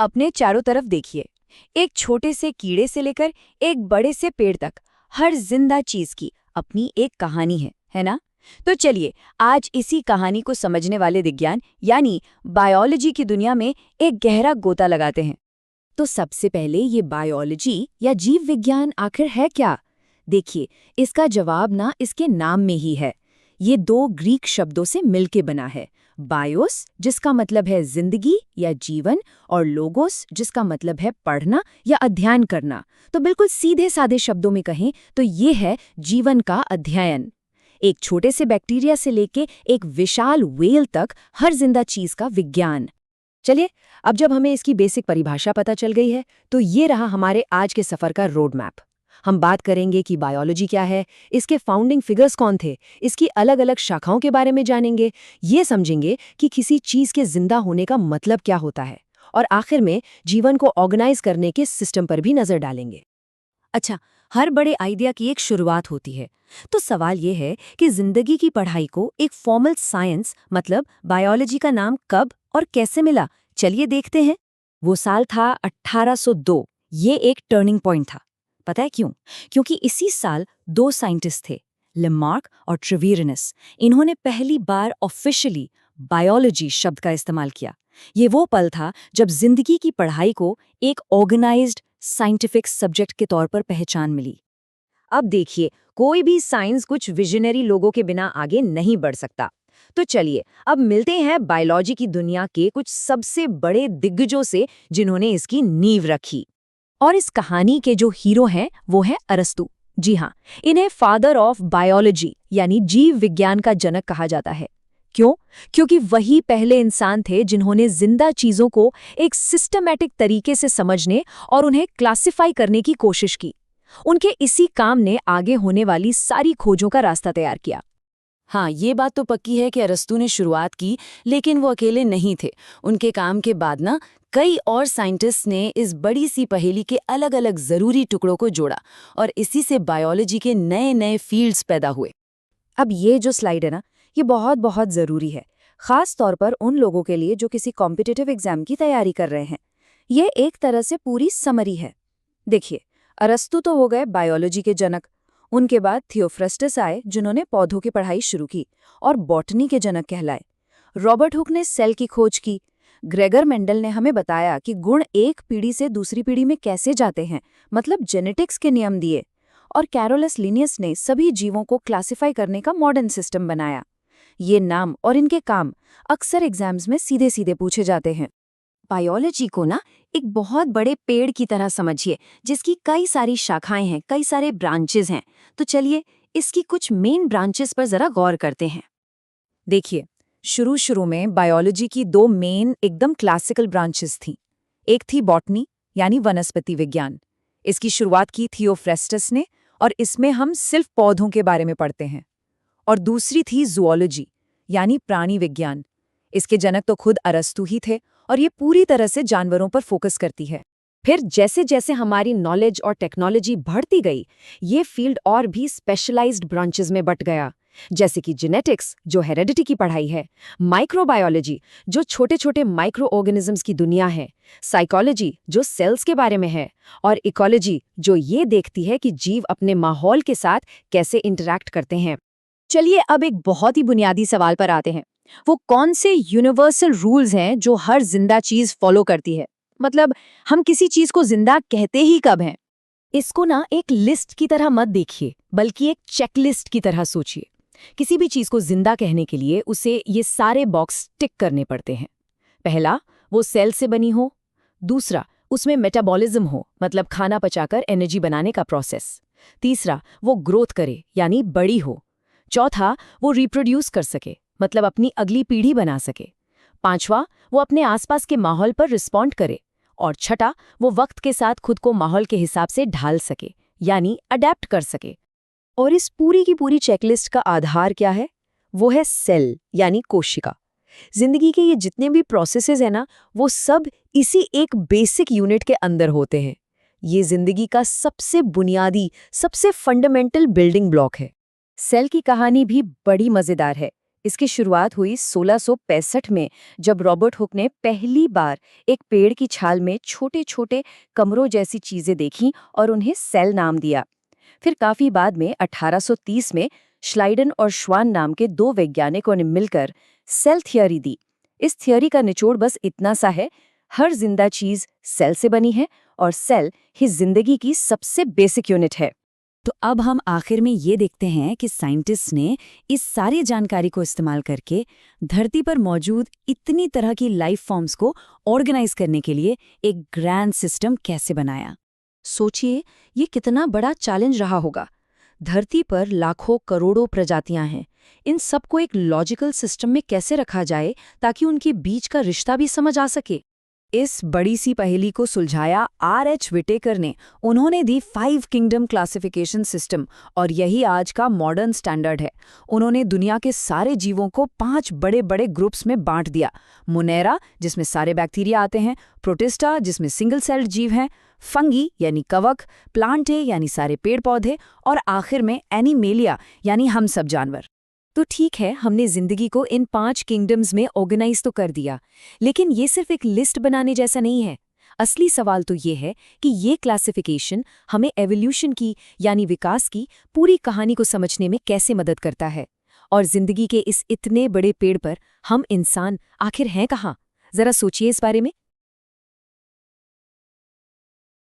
अपने चारों तरफ देखिए। एक छोटे से कीड़े से लेकर एक बड़े से पेड़ तक हर जिंदा चीज की अपनी एक कहानी है ना? तो चलिए आज इसी कहानी को समझने वाले विज्ञान यानी बायोलॉजी की दुनिया में एक गहरा गोता लगाते हैं। तो सबसे पहले ये बायोलॉजी या जीव विज्ञान आखिर है क्या? देखिए, इसका जवाब ना इसके नाम में ही है। ये दो ग्रीक शब्दों से मिलके बना है। बायोस जिसका मतलब है जिंदगी या जीवन, और लोगोस जिसका मतलब है पढ़ना या अध्ययन करना। तो बिल्कुल सीधे साधे शब्दों में कहें तो ये है जीवन का अध्ययन। एक छोटे से बैक्टीरिया से लेके एक विशाल व्हेल तक हर जिंदा चीज का विज्ञान। चलिए, अब जब हमें इसकी बेसिक परिभाषा पता चल गई है तो ये रहा हमारे आज के सफर का रोड मैप। हम बात करेंगे कि बायोलॉजी क्या है, इसके फाउंडिंग फिगर्स कौन थे, इसकी अलग अलग शाखाओं के बारे में जानेंगे, ये समझेंगे कि किसी चीज के जिंदा होने का मतलब क्या होता है, और आखिर में जीवन को ऑर्गेनाइज करने के सिस्टम पर भी नजर डालेंगे। अच्छा, हर बड़े आइडिया की एक शुरुआत होती है। तो सवाल ये है कि जिंदगी की पढ़ाई को एक फॉर्मल साइंस मतलब बायोलॉजी का नाम कब और कैसे मिला? चलिए देखते हैं। वो साल था 1802। ये एक टर्निंग पॉइंट था। पता है क्यों? क्योंकि इसी साल दो साइंटिस्ट थे, लेमार्क और ट्रेविरनस। इन्होंने पहली बार ऑफिशियली बायोलॉजी शब्द का इस्तेमाल किया। ये वो पल था जब जिंदगी की पढ़ाई को एक ऑर्गेनाइज्ड साइंटिफिक सब्जेक्ट के तौर पर पहचान मिली। अब देखिए, कोई भी साइंस कुछ विजनरी लोगों के बिना आगे नहीं बढ़ सकता। तो चलिए अब मिलते हैं बायोलॉजी की दुनिया के कुछ सबसे बड़े दिग्गजों से जिन्होंने इसकी नींव रखी। और इस कहानी के जो हीरो हैं वो है अरस्तु। जी हाँ, इन्हें फादर ऑफ बायोलॉजी यानी जीव विज्ञान का जनक कहा जाता है। क्यों? क्योंकि वही पहले इंसान थे जिन्होंने जिंदा चीजों को एक सिस्टमैटिक तरीके से समझने और उन्हें क्लासिफाई करने की कोशिश की। उनके इसी काम ने आगे होने वाली सारी खोजों का रास्ता तैयार किया। हाँ, ये बात तो पक्की है कि अरस्तु ने शुरुआत की, लेकिन वो अकेले नहीं थे। उनके काम के बाद ना कई और साइंटिस्ट ने इस बड़ी सी पहेली के अलग अलग जरूरी टुकड़ों को जोड़ा, और इसी से बायोलॉजी के नए नए फील्ड्स पैदा हुए। अब ये जो स्लाइड है ना, ये बहुत बहुत ज़रूरी है, ख़ास तौर पर उन लोगों के लिए जो किसी कॉम्पिटिटिव एग्जाम की तैयारी कर रहे हैं। ये एक तरह से पूरी समरी है। देखिए, अरस्तु तो हो गए बायोलॉजी के जनक। उनके बाद थियोफ्रस्टस आए जिन्होंने पौधों की पढ़ाई शुरू की और बॉटनी के जनक कहलाए। रॉबर्ट हुक ने सेल की खोज की। ग्रेगर मेंडल ने हमें बताया कि गुण एक पीढ़ी से दूसरी पीढ़ी में कैसे जाते हैं, मतलब जेनेटिक्स के नियम दिए। और कैरोलस लिनियस ने सभी जीवों को क्लासिफाई करने का मॉडर्न सिस्टम बनाया। ये नाम और इनके काम अक्सर एग्जाम्स में सीधे सीधे पूछे जाते हैं। बायोलॉजी को ना एक बहुत बड़े पेड़ की तरह समझिए, जिसकी कई सारी शाखाएं हैं, कई सारे ब्रांचेस हैं। तो चलिए इसकी कुछ मेन ब्रांचेस पर जरा गौर करते हैं। देखिए, शुरू में बायोलॉजी की दो मेन एकदम क्लासिकल ब्रांचेस थीं। एक थी बॉटनी यानी वनस्पति विज्ञान। इसकी शुरुआत की थियोफ्रेस्टस ने, और इसमें हम सिर्फ पौधों के बारे में पढ़ते हैं। और दूसरी थी जूलॉजी यानी प्राणी विज्ञान। इसके जनक तो खुद अरस्तु ही थे, और ये पूरी तरह से जानवरों पर फोकस करती है। फिर जैसे जैसे हमारी नॉलेज और टेक्नोलॉजी बढ़ती गई, ये फील्ड और भी स्पेशलाइज्ड ब्रांचेस में बट गया, जैसे कि जेनेटिक्स जो हेरेडिटी की पढ़ाई है, माइक्रोबायोलॉजी जो छोटे छोटे माइक्रो ऑर्गेनिजम्स की दुनिया है, साइकोलॉजी जो सेल्स के बारे में है, और इकोलॉजी जो ये देखती है कि जीव अपने माहौल के साथ कैसे इंटरैक्ट करते हैं। चलिए अब एक बहुत ही बुनियादी सवाल पर आते हैं। वो कौन से यूनिवर्सल रूल्स हैं जो हर जिंदा चीज फॉलो करती है? मतलब हम किसी चीज को जिंदा कहते ही कब हैं? इसको ना एक लिस्ट की तरह मत देखिए, बल्कि एक चेकलिस्ट की तरह सोचिए। किसी भी चीज को जिंदा कहने के लिए उसे ये सारे बॉक्स टिक करने पड़ते हैं। पहला, वो सेल से बनी हो। दूसरा, उसमें मेटाबॉलिज्म हो, मतलब खाना पचाकर एनर्जी बनाने का प्रोसेस। तीसरा, वो ग्रोथ करे यानी बड़ी हो। चौथा, वो रिप्रोड्यूस कर सके, मतलब अपनी अगली पीढ़ी बना सके। पांचवा, वो अपने आसपास के माहौल पर रिस्पॉन्ड करे। और छठा, वो वक्त के साथ खुद को माहौल के हिसाब से ढाल सके, यानी अडेप्ट कर सके। और इस पूरी की पूरी चेकलिस्ट का आधार क्या है? वो है सेल यानी कोशिका। जिंदगी के ये जितने भी प्रोसेसेस हैं ना, वो सब इसी एक बेसिक यूनिट के अंदर होते हैं। ये जिंदगी का सबसे बुनियादी, सबसे फंडामेंटल बिल्डिंग ब्लॉक है। सेल की कहानी भी बड़ी मजेदार है। इसकी शुरुआत हुई 1665 में, जब रॉबर्ट हुक ने पहली बार एक पेड़ की छाल में छोटे छोटे कमरों जैसी चीजें देखीं और उन्हें सेल नाम दिया। फिर काफी बाद में 1830 में श्लाइडन और श्वान नाम के दो वैज्ञानिकों ने मिलकर सेल थियोरी दी। इस थियोरी का निचोड़ बस इतना सा है, हर जिंदा चीज सेल से बनी है और सेल ही जिंदगी की सबसे बेसिक यूनिट है। तो अब हम आखिर में ये देखते हैं कि साइंटिस्ट ने इस सारी जानकारी को इस्तेमाल करके धरती पर मौजूद इतनी तरह की लाइफ फॉर्म्स को ऑर्गेनाइज करने के लिए एक ग्रैंड सिस्टम कैसे बनाया। सोचिए, ये कितना बड़ा चैलेंज रहा होगा। धरती पर लाखों करोड़ों प्रजातियां हैं, इन सबको एक लॉजिकल सिस्टम में कैसे रखा जाए ताकि उनके बीच का रिश्ता भी समझ आ सके। इस बड़ी सी पहेली को सुलझाया R.H. विटेकर ने। उन्होंने दी 5 किंगडम क्लासिफिकेशन सिस्टम और यही आज का मॉडर्न स्टैंडर्ड है। उन्होंने दुनिया के सारे जीवों को 5 बड़े बड़े ग्रुप्स में बांट दिया। मोनेरा, जिसमें सारे बैक्टीरिया आते हैं, प्रोटिस्टा, जिसमें सिंगल सेल्ड जीव हैं, फंगी यानी कवक, प्लांटे यानी सारे पेड़ पौधे, और आखिर में एनिमेलिया यानी हम सब जानवर। तो ठीक है, हमने जिंदगी को इन 5 किंगडम्स में ऑर्गेनाइज तो कर दिया, लेकिन ये सिर्फ एक लिस्ट बनाने जैसा नहीं है। असली सवाल तो ये है कि ये क्लासिफिकेशन हमें एवोल्यूशन की यानी विकास की पूरी कहानी को समझने में कैसे मदद करता है। और जिंदगी के इस इतने बड़े पेड़ पर हम इंसान आखिर हैं कहाँ? जरा सोचिए इस बारे में।